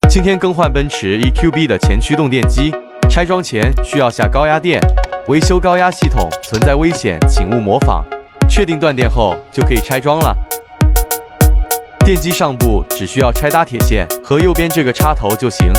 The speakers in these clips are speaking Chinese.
今天更换奔驰 EQB 的前驱动电机，拆装前需要下高压电。维修高压系统存在危险，请勿模仿。确定断电后就可以拆装了。电机上部只需要拆搭铁线和右边这个插头就行。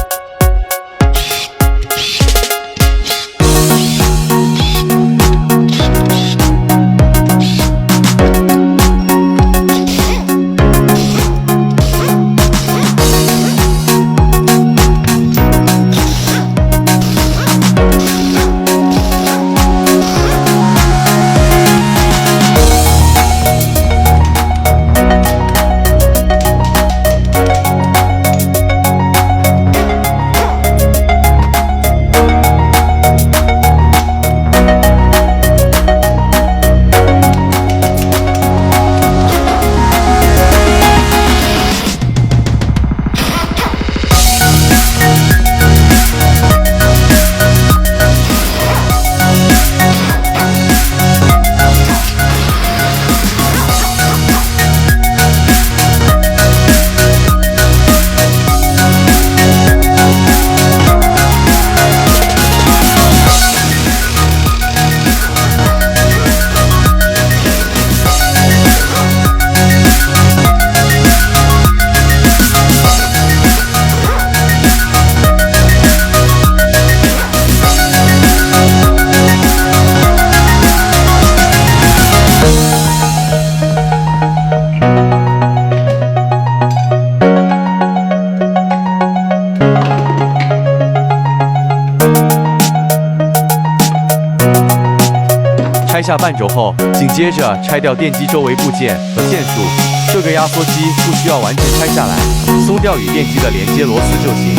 拆下半轴后，紧接着拆掉电机周围部件和线束。这个压缩机不需要完全拆下来，松掉与电机的连接螺丝就行。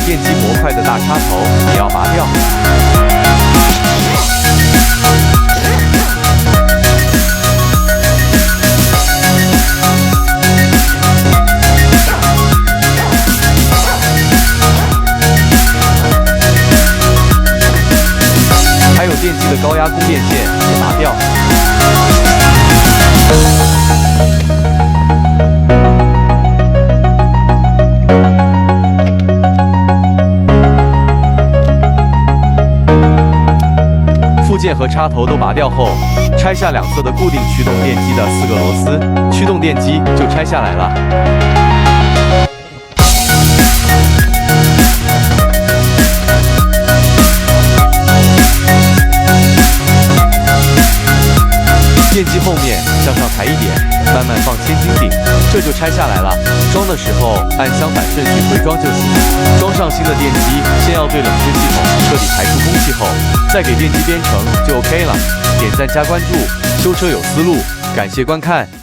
电机模块的大插头也要拔掉。还有电机的高压供电线也拔掉。 部件和插头都拔掉后，拆下两侧的固定驱动电机的4个螺丝，驱动电机就拆下来了。电机后面向上抬一点，慢慢放千斤顶，这就拆下来了。装的时候按相反顺序回装就行。装上新的电机，先要对冷却系统彻底排出空气后，再给电机编程就 OK 了。点赞加关注，修车有思路，感谢观看。